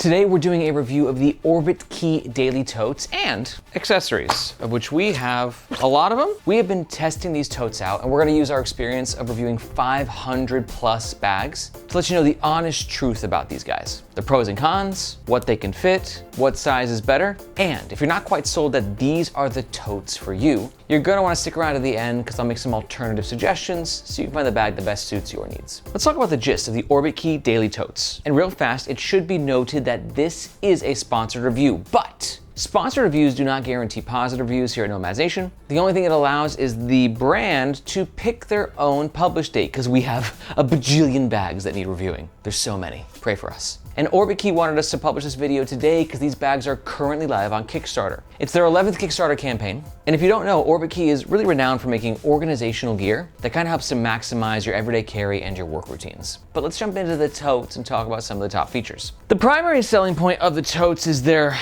Today we're doing a review of the Orbitkey daily totes and accessories, of which we have a lot of them. We have been testing these totes out, and we're gonna use our experience of reviewing 500 plus bags to let you know the honest truth about these guys. The pros and cons, what they can fit, what size is better, and if you're not quite sold that these are the totes for you, you're gonna wanna stick around to the end because I'll make some alternative suggestions so you can find the bag that best suits your needs. Let's talk about the gist of the Orbitkey daily totes. And real fast, it should be noted that this is a sponsored review, but sponsored reviews do not guarantee positive reviews here at Nomadization. The only thing it allows is the brand to pick their own publish date because we have a bajillion bags that need reviewing. There's so many. Pray for us. And Orbitkey wanted us to publish this video today because these bags are currently live on Kickstarter. It's their 11th Kickstarter campaign. And if you don't know, Orbitkey is really renowned for making organizational gear that kind of helps to maximize your everyday carry and your work routines. But let's jump into the totes and talk about some of the top features. The primary selling point of the totes is their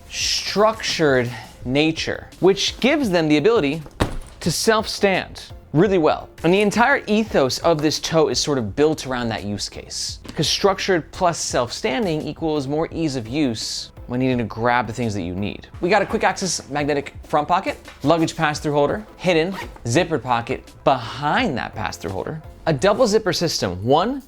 structured nature, which gives them the ability to self-stand really well. And the entire ethos of this tote is sort of built around that use case. Because structured plus self-standing equals more ease of use when needing to grab the things that you need. We got a quick access magnetic front pocket, luggage pass-through holder, hidden zippered pocket behind that pass-through holder, a double zipper system, one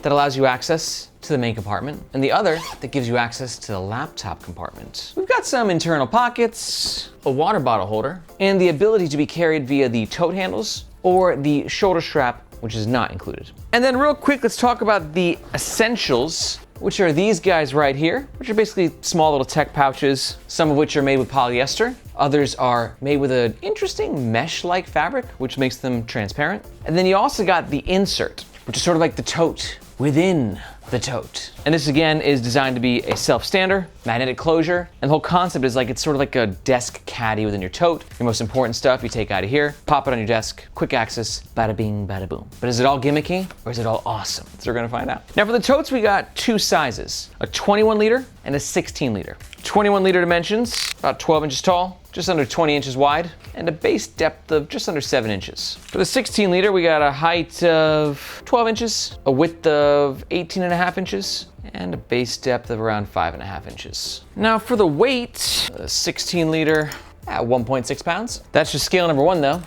that allows you access to the main compartment, and the other that gives you access to the laptop compartment. We've got some internal pockets, a water bottle holder, and the ability to be carried via the tote handles or the shoulder strap, which is not included. And then real quick, let's talk about the essentials, which are these guys right here, which are basically small little tech pouches, some of which are made with polyester. Others are made with an interesting mesh-like fabric, which makes them transparent. And then you also got the insert, which is sort of like the tote within the tote. And this again is designed to be a self-stander, magnetic closure, and the whole concept is like it's sort of like a desk caddy within your tote. Your most important stuff you take out of here, pop it on your desk, quick access, bada bing, bada boom. But is it all gimmicky or is it all awesome? So we're gonna find out. Now for the totes, we got two sizes, a 21 liter and a 16 liter. 21 liter dimensions, about 12 inches tall, just under 20 inches wide, and a base depth of just under 7 inches. For the 16 liter, we got a height of 12 inches, a width of 18.5 inches, and a base depth of around 5.5 inches. Now for the weight, 16 liter at 1.6 pounds. That's just scale number 1 though.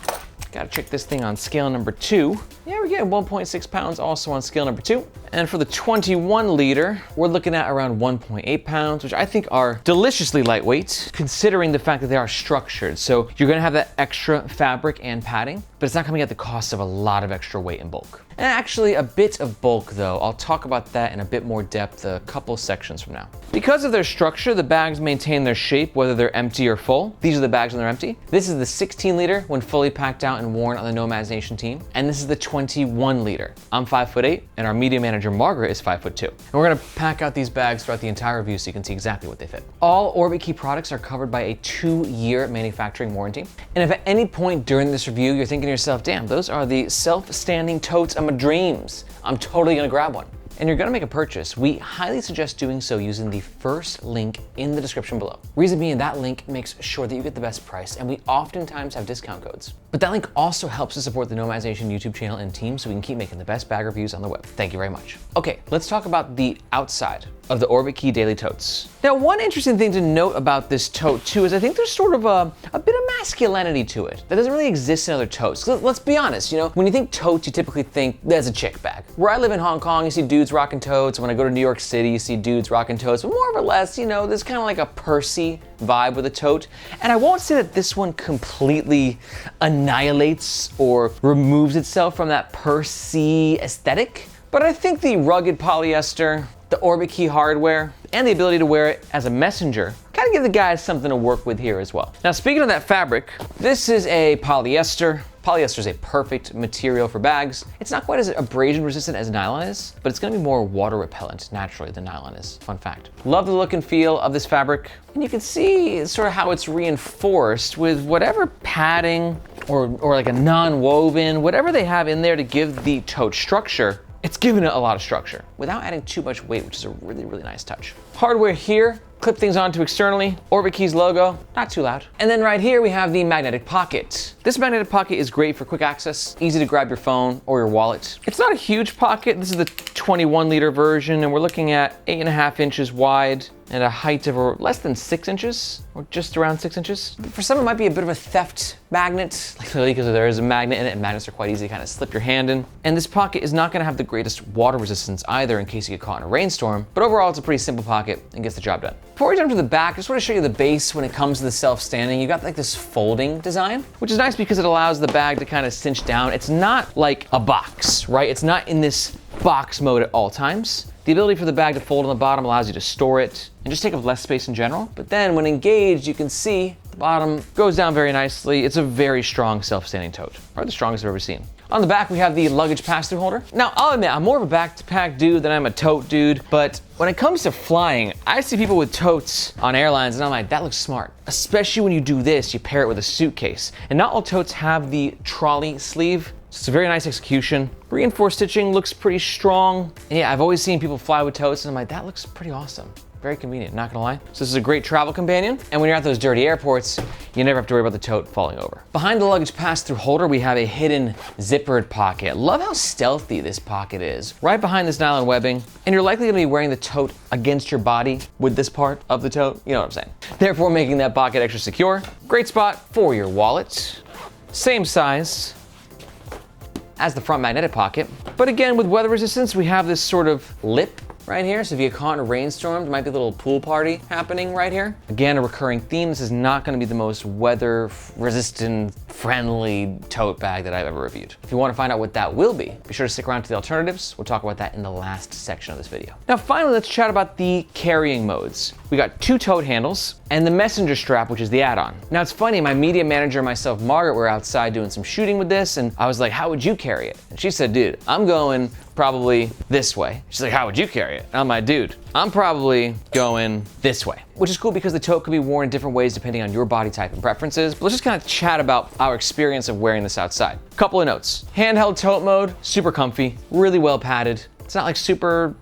Gotta check this thing on scale number 2. Yeah, we're getting 1.6 pounds also on scale number 2. And for the 21 liter, we're looking at around 1.8 pounds, which I think are deliciously lightweight, considering the fact that they are structured. So you're gonna have that extra fabric and padding, but it's not coming at the cost of a lot of extra weight and bulk. And actually a bit of bulk though. I'll talk about that in a bit more depth a couple sections from now. Because of their structure, the bags maintain their shape whether they're empty or full. These are the bags when they're empty. This is the 16 liter when fully packed out and worn on the Nomadization team. And this is the 21 liter. I'm 5'8" and our media manager Margaret is 5'2". And we're gonna pack out these bags throughout the entire review so you can see exactly what they fit. All Orbitkey products are covered by a 2-year manufacturing warranty. And if at any point during this review you're thinking to yourself, damn, those are the self-standing totes of my dreams, I'm totally gonna grab one, and you're gonna make a purchase, we highly suggest doing so using the first link in the description below. Reason being, that link makes sure that you get the best price, and we oftentimes have discount codes. But that link also helps to support the Nomadization YouTube channel and team so we can keep making the best bag reviews on the web. Thank you very much. Okay, let's talk about the outside of the Orbitkey daily totes. Now, one interesting thing to note about this tote too is I think there's sort of a bit of masculinity to it that doesn't really exist in other totes. Let's be honest, you know, when you think totes, you typically think there's a chick bag. Where I live in Hong Kong, you see dudes rocking totes. When I go to New York City, you see dudes rocking totes, but more or less, you know, there's kind of like a pursy vibe with a tote. And I won't say that this one completely annihilates or removes itself from that pursy aesthetic, but I think the rugged polyester, the Orbitkey hardware, and the ability to wear it as a messenger kind of give the guys something to work with here as well. Now, speaking of that fabric, this is a polyester. Polyester is a perfect material for bags. It's not quite as abrasion resistant as nylon is, but it's gonna be more water repellent naturally than nylon is. Fun fact. Love the look and feel of this fabric. And you can see sort of how it's reinforced with whatever padding or like a non-woven, whatever they have in there to give the tote structure. It's giving it a lot of structure without adding too much weight, which is a really, really nice touch. Hardware here, clip things onto externally. Orbitkey's logo, not too loud. And then right here we have the magnetic pocket. This magnetic pocket is great for quick access, easy to grab your phone or your wallet. It's not a huge pocket. This is the 21-liter version, and we're looking at 8.5 inches wide and a height of less than 6 inches, or just around 6 inches. For some, it might be a bit of a theft magnet, like literally because there is a magnet in it, and magnets are quite easy to kind of slip your hand in. And this pocket is not gonna have the greatest water resistance either in case you get caught in a rainstorm, but overall it's a pretty simple pocket and gets the job done. Before we jump to the back, I just want to show you the base when it comes to the self-standing. You got like this folding design, which is nice because it allows the bag to kind of cinch down. It's not like a box, right? It's not in this box mode at all times. The ability for the bag to fold on the bottom allows you to store it and just take up less space in general. But then when engaged, you can see the bottom goes down very nicely. It's a very strong self-standing tote, probably the strongest I've ever seen. On the back, we have the luggage pass-through holder. Now, I'll admit, I'm more of a backpack dude than I'm a tote dude, but when it comes to flying, I see people with totes on airlines and I'm like, that looks smart. Especially when you do this, you pair it with a suitcase. And not all totes have the trolley sleeve, so it's a very nice execution. Reinforced stitching looks pretty strong. And yeah, I've always seen people fly with totes and I'm like, that looks pretty awesome. Very convenient, not gonna lie. So this is a great travel companion. And when you're at those dirty airports, you never have to worry about the tote falling over. Behind the luggage pass-through holder, we have a hidden zippered pocket. Love how stealthy this pocket is. Right behind this nylon webbing, and you're likely gonna be wearing the tote against your body with this part of the tote, you know what I'm saying. Therefore making that pocket extra secure. Great spot for your wallet. Same size as the front magnetic pocket. But again, with weather resistance, we have this sort of lip right here. So if you get caught in a rainstorm, there might be a little pool party happening right here. Again, a recurring theme. This is not gonna be the most weather resistant friendly tote bag that I've ever reviewed. If you wanna find out what that will be sure to stick around to the alternatives. We'll talk about that in the last section of this video. Now, finally, let's chat about the carrying modes. We got 2 tote handles and the messenger strap, which is the add-on. Now it's funny, my media manager and myself, Margaret, were outside doing some shooting with this, and I was like, how would you carry it? And she said, dude, I'm going probably this way. She's like, how would you carry it? And I'm like, dude, I'm probably going this way. Which is cool because the tote can be worn in different ways depending on your body type and preferences. But let's just kind of chat about our experience of wearing this outside. Couple of notes. Handheld tote mode, super comfy, really well padded. It's not like super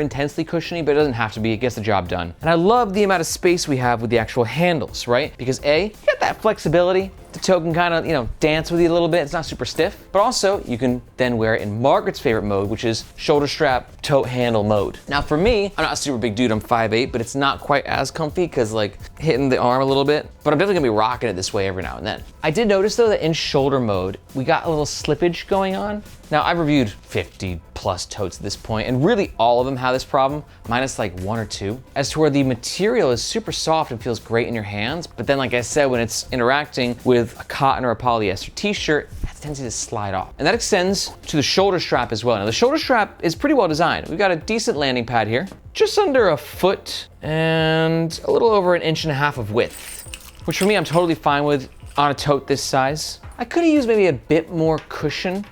intensely cushiony, but it doesn't have to be. It gets the job done. And I love the amount of space we have with the actual handles, right? Because A, you get that flexibility. The tote can kind of, dance with you a little bit. It's not super stiff, but also you can then wear it in Margaret's favorite mode, which is shoulder strap tote handle mode. Now for me, I'm not a super big dude, I'm 5'8", but it's not quite as comfy because like hitting the arm a little bit, but I'm definitely gonna be rocking it this way every now and then. I did notice though that in shoulder mode, we got a little slippage going on. Now I've reviewed 50 plus totes at this point, and really all of them have this problem, minus like 1 or 2. As to where the material is super soft and feels great in your hands, but then like I said, when it's interacting with a cotton or a polyester t-shirt, it has a tendency to slide off. And that extends to the shoulder strap as well. Now the shoulder strap is pretty well designed. We've got a decent landing pad here, just under a foot and a little over 1.5 inches of width, which for me, I'm totally fine with on a tote this size. I could have used maybe a bit more cushion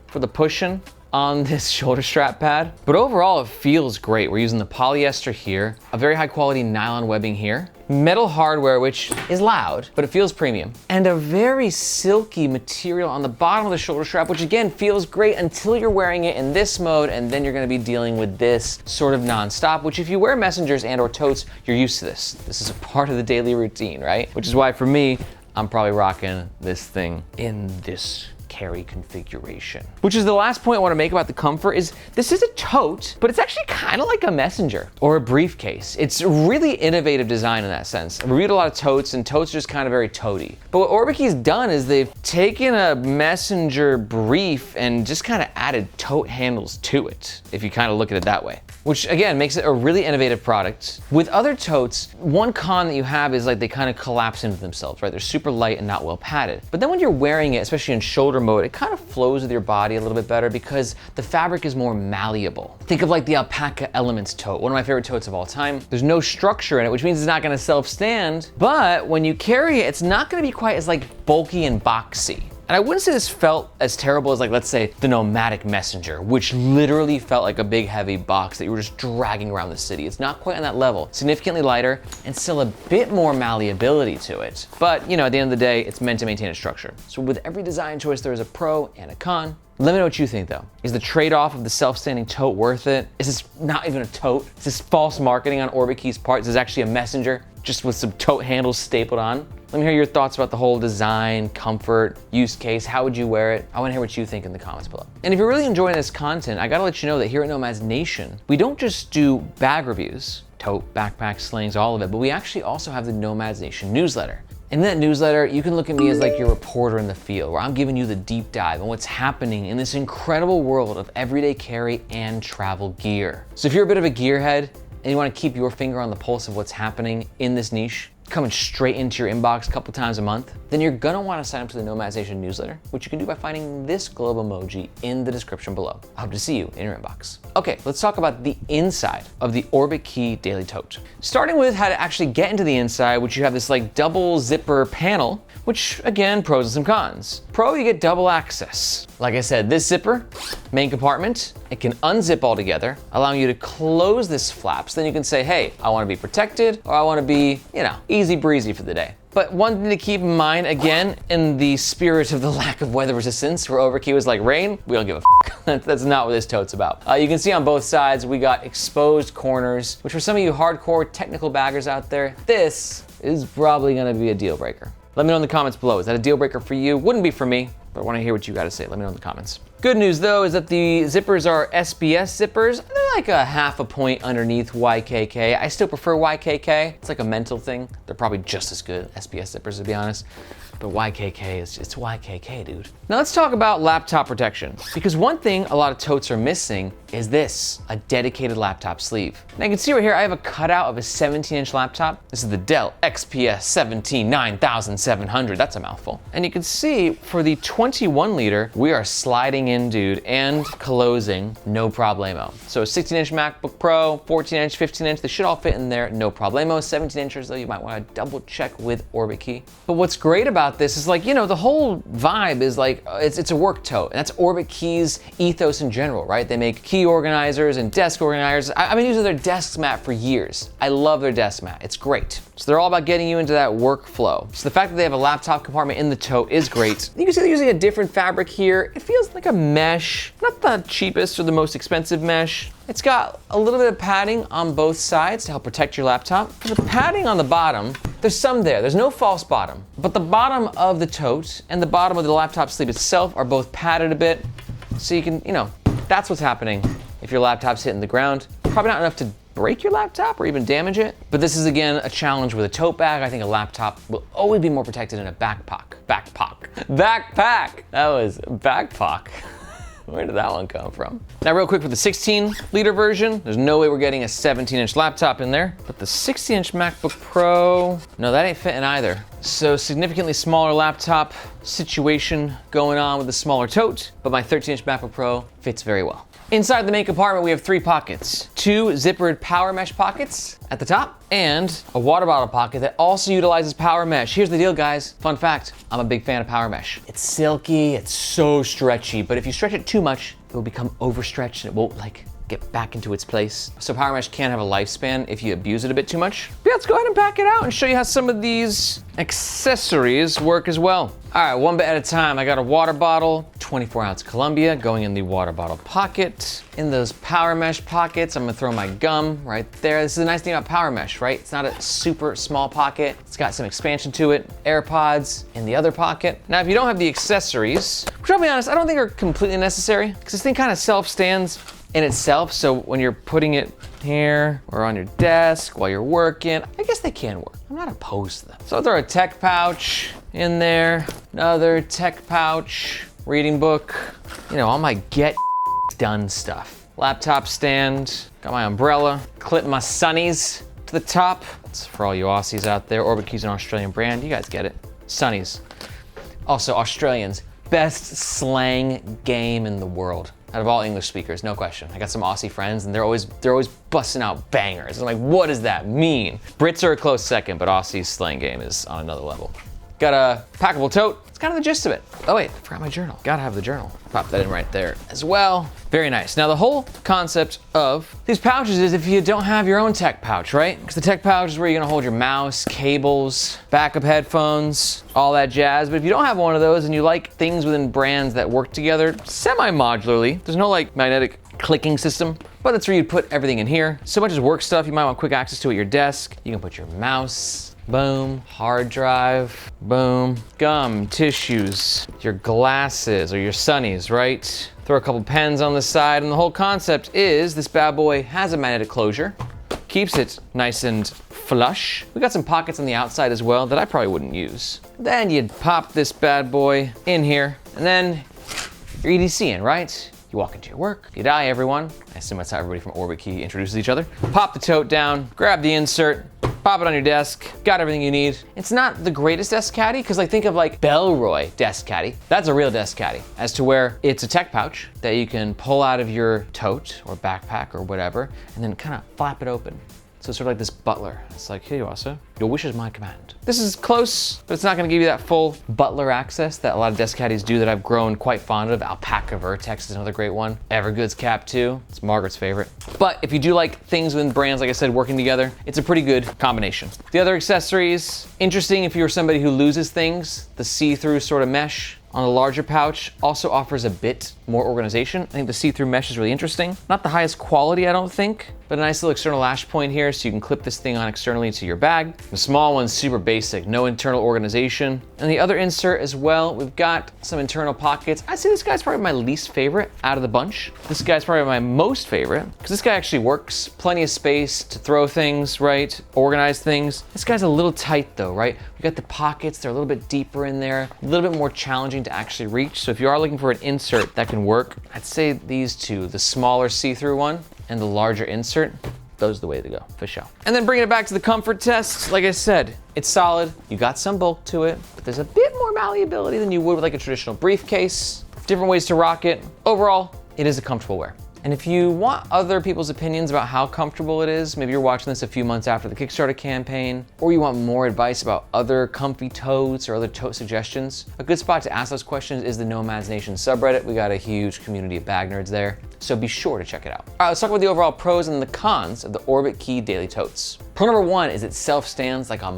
for the pushing on this shoulder strap pad, but overall it feels great. We're using the polyester here, a very high quality nylon webbing here, metal hardware, which is loud, but it feels premium, and a very silky material on the bottom of the shoulder strap, which again feels great until you're wearing it in this mode, and then you're gonna be dealing with this sort of nonstop, which if you wear messengers and or totes, you're used to this. This is a part of the daily routine, right? Which is why for me, I'm probably rocking this thing in this carry configuration. Which is the last point I want to make about the comfort is this is a tote, but it's actually kind of like a messenger or a briefcase. It's really innovative design in that sense. I reviewed a lot of totes and totes are just kind of very toady. But what Orbitkey's done is they've taken a messenger brief and just kind of added tote handles to it, if you kind of look at it that way. Which again, makes it a really innovative product. With other totes, one con that you have is like they kind of collapse into themselves, right? They're super light and not well padded. But then when you're wearing it, especially in shoulder mode, it kind of flows with your body a little bit better because the fabric is more malleable. Think of like the Alpaca Elements tote, one of my favorite totes of all time. There's no structure in it, which means it's not gonna self-stand, but when you carry it, it's not gonna be quite as like bulky and boxy. And I wouldn't say this felt as terrible as like, let's say, the Nomadic Messenger, which literally felt like a big heavy box that you were just dragging around the city. It's not quite on that level. Significantly lighter and still a bit more malleability to it. But at the end of the day, it's meant to maintain a structure. So with every design choice, there is a pro and a con. Let me know what you think though. Is the trade-off of the self-standing tote worth it? Is this not even a tote? Is this false marketing on Orbitkey's part? Is this actually a messenger just with some tote handles stapled on? Let me hear your thoughts about the whole design, comfort, use case. How would you wear it? I wanna hear what you think in the comments below. And if you're really enjoying this content, I gotta let you know that here at Nomads Nation, we don't just do bag reviews, tote, backpack, slings, all of it, but we actually also have the Nomads Nation newsletter. In that newsletter, you can look at me as like your reporter in the field, where I'm giving you the deep dive on what's happening in this incredible world of everyday carry and travel gear. So if you're a bit of a gearhead and you wanna keep your finger on the pulse of what's happening in this niche, coming straight into your inbox a couple times a month, then you're gonna wanna sign up to the Nomads Nation newsletter, which you can do by finding this globe emoji in the description below. I hope to see you in your inbox. Okay, let's talk about the inside of the Orbitkey Daily Tote. Starting with how to actually get into the inside, which you have this like double zipper panel, which again, pros and some cons. Pro, you get double access. Like I said, this zipper, main compartment, it can unzip altogether, allowing you to close this flap. So then you can say, hey, I wanna be protected, or I wanna be, easy breezy for the day. But one thing to keep in mind, again, in the spirit of the lack of weather resistance, where Orbitkey was like, rain, we don't give a f. That's not what this tote's about. You can see on both sides, we got exposed corners, which for some of you hardcore technical baggers out there, this is probably gonna be a deal breaker. Let me know in the comments below. Is that a deal breaker for you? Wouldn't be for me, but I wanna hear what you gotta say. Let me know in the comments. Good news though is that the zippers are SBS zippers. They're like a half a point underneath YKK. I still prefer YKK. It's like a mental thing. They're probably just as good SBS zippers to be honest. But YKK it's YKK, dude. Now let's talk about laptop protection. Because one thing a lot of totes are missing is this, a dedicated laptop sleeve. Now you can see right here, I have a cutout of a 17-inch laptop. This is the Dell XPS 17 9700, that's a mouthful. And you can see for the 21 liter, we are sliding in, dude, and closing, no problemo. So a 16-inch MacBook Pro, 14-inch, 15-inch, they should all fit in there, no problemo. 17-inchers though, you might wanna double check with Orbitkey. But what's great about this is like, the whole vibe is like, it's a work tote. And that's Orbitkey's ethos in general, right? They make key organizers and desk organizers. I've been using their desk mat for years. I love their desk mat, it's great. So they're all about getting you into that workflow. So the fact that they have a laptop compartment in the tote is great. You can see they're using a different fabric here. It feels like a mesh, not the cheapest or the most expensive mesh. It's got a little bit of padding on both sides to help protect your laptop. For the padding on the bottom, there's some there. There's no false bottom. But the bottom of the tote and the bottom of the laptop sleeve itself are both padded a bit. So you can, that's what's happening if your laptop's hitting the ground. Probably not enough to break your laptop or even damage it. But this is again a challenge with a tote bag. I think a laptop will always be more protected in a backpack. Backpack. That was backpack. Where did that one come from? Now real quick for the 16-liter version, there's no way we're getting a 17-inch laptop in there, but the 16-inch MacBook Pro, no, that ain't fitting either. So significantly smaller laptop situation going on with the smaller tote, but my 13-inch MacBook Pro fits very well. Inside the main compartment, we have 3 pockets. 2 zippered power mesh pockets at the top, and a water bottle pocket that also utilizes power mesh. Here's the deal, guys. Fun fact, I'm a big fan of power mesh. It's silky, it's so stretchy, but if you stretch it too much, it will become overstretched and it won't get back into its place. So power mesh can have a lifespan if you abuse it a bit too much. But yeah, let's go ahead and pack it out and show you how some of these accessories work as well. All right, one bit at a time. I got a water bottle, 24-ounce Columbia going in the water bottle pocket. In those power mesh pockets, I'm gonna throw my gum right there. This is the nice thing about power mesh, right? It's not a super small pocket. It's got some expansion to it. AirPods in the other pocket. Now, if you don't have the accessories, which I'll be honest, I don't think are completely necessary because this thing kind of self-stands in itself. So when you're putting it here or on your desk while you're working, I guess they can work. I'm not opposed to them. So I'll throw a tech pouch in there, another tech pouch, reading book, all my get done stuff. Laptop stand, got my umbrella, clip my sunnies to the top. That's for all you Aussies out there. Orbitkey's an Australian brand, you guys get it. Sunnies. Also Australians, best slang game in the world. Out of all English speakers, no question. I got some Aussie friends and they're always busting out bangers. I'm like, what does that mean? Brits are a close second, but Aussie's slang game is on another level. Got a packable tote. It's kind of the gist of it. Oh wait, I forgot my journal. Gotta have the journal. Pop that in right there as well. Very nice. Now the whole concept of these pouches is if you don't have your own tech pouch, right? Because the tech pouch is where you're gonna hold your mouse, cables, backup headphones, all that jazz. But if you don't have one of those and you like things within brands that work together semi-modularly, there's no like magnetic clicking system, but that's where you'd put everything in here. So much as work stuff you might want quick access to at your desk. You can put your mouse, boom, hard drive, boom, gum, tissues, your glasses or your sunnies, right? Throw a couple pens on the side, and the whole concept is this bad boy has a magnetic closure, keeps it nice and flush. We got some pockets on the outside as well that I probably wouldn't use. Then you'd pop this bad boy in here, and then you're EDCing, right? You walk into your work, you die, everyone. I assume that's how everybody from Orbitkey introduces each other. Pop the tote down, grab the insert, pop it on your desk, got everything you need. It's not the greatest desk caddy, because like think of like Bellroy desk caddy. That's a real desk caddy, as to where it's a tech pouch that you can pull out of your tote or backpack or whatever, and then kind of flap it open. So it's sort of like this butler. It's like, here you are, sir. Your wish is my command. This is close, but it's not gonna give you that full butler access that a lot of desk caddies do that I've grown quite fond of. Alpaca Vertex is another great one. Evergood's cap too. It's Margaret's favorite. But if you do like things with brands, like I said, working together, it's a pretty good combination. The other accessories, interesting if you're somebody who loses things, the see-through sort of mesh on the larger pouch also offers a bit more organization. I think the see-through mesh is really interesting. Not the highest quality, I don't think, but a nice little external lash point here so you can clip this thing on externally to your bag. The small one's super basic, no internal organization. And the other insert as well, we've got some internal pockets. I'd say this guy's probably my least favorite out of the bunch. This guy's probably my most favorite because this guy actually works. Plenty of space to throw things, right? Organize things. This guy's a little tight though, right? We got the pockets, they're a little bit deeper in there, a little bit more challenging to actually reach. So if you are looking for an insert that can work, I'd say these two, the smaller see-through one and the larger insert, those are the way to go, for sure. And then bringing it back to the comfort test, like I said, it's solid. You got some bulk to it, but there's a bit more malleability than you would with like a traditional briefcase. Different ways to rock it. Overall, it is a comfortable wear. And if you want other people's opinions about how comfortable it is, maybe you're watching this a few months after the Kickstarter campaign, or you want more advice about other comfy totes or other tote suggestions, a good spot to ask those questions is the Nomads Nation subreddit. We got a huge community of bag nerds there, so be sure to check it out. All right, let's talk about the overall pros and the cons of the Orbitkey Daily Totes. Pro number one is it self-stands like a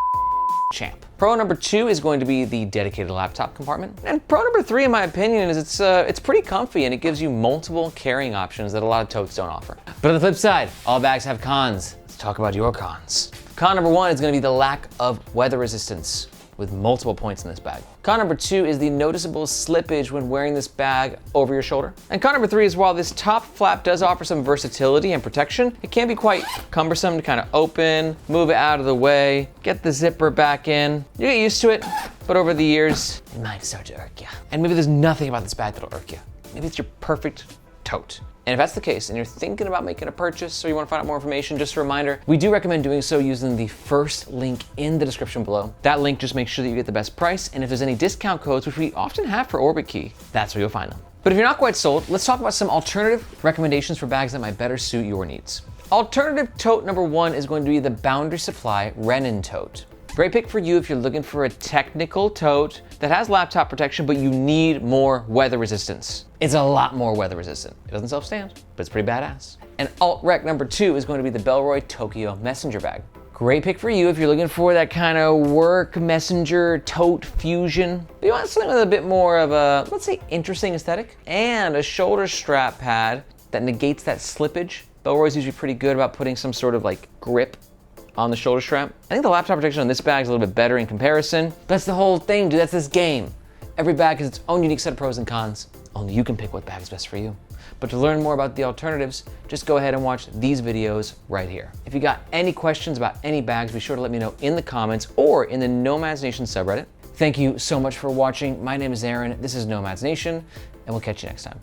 champ. Pro number two is going to be the dedicated laptop compartment. And pro number three, in my opinion, is it's pretty comfy and it gives you multiple carrying options that a lot of totes don't offer. But on the flip side, all bags have cons. Let's talk about your cons. Con number one is going to be the lack of weather resistance, with multiple points in this bag. Con number two is the noticeable slippage when wearing this bag over your shoulder. And con number three is while this top flap does offer some versatility and protection, it can be quite cumbersome to kind of open, move it out of the way, get the zipper back in. You get used to it, but over the years, it might start to irk you. And maybe there's nothing about this bag that'll irk you. Maybe it's your perfect tote. And if that's the case, and you're thinking about making a purchase or you want to find out more information, just a reminder, we do recommend doing so using the first link in the description below. That link just makes sure that you get the best price, and if there's any discount codes, which we often have for Orbitkey, that's where you'll find them. But if you're not quite sold, let's talk about some alternative recommendations for bags that might better suit your needs. Alternative tote number one is going to be the Boundary Supply Rennen tote. Great pick for you if you're looking for a technical tote that has laptop protection, but you need more weather resistance. It's a lot more weather resistant. It doesn't self-stand, but it's pretty badass. And alt rec number two is going to be the Bellroy Tokyo Messenger Bag. Great pick for you if you're looking for that kind of work messenger tote fusion. But you want something with a bit more of a, let's say, interesting aesthetic and a shoulder strap pad that negates that slippage. Bellroy's usually pretty good about putting some sort of like grip on the shoulder strap. I think the laptop protection on this bag is a little bit better in comparison. That's the whole thing, dude. That's this game. Every bag has its own unique set of pros and cons. Only you can pick what bag is best for you. But to learn more about the alternatives, just go ahead and watch these videos right here. If you got any questions about any bags, be sure to let me know in the comments or in the Nomads Nation subreddit. Thank you so much for watching. My name is Aaron. This is Nomads Nation, and we'll catch you next time.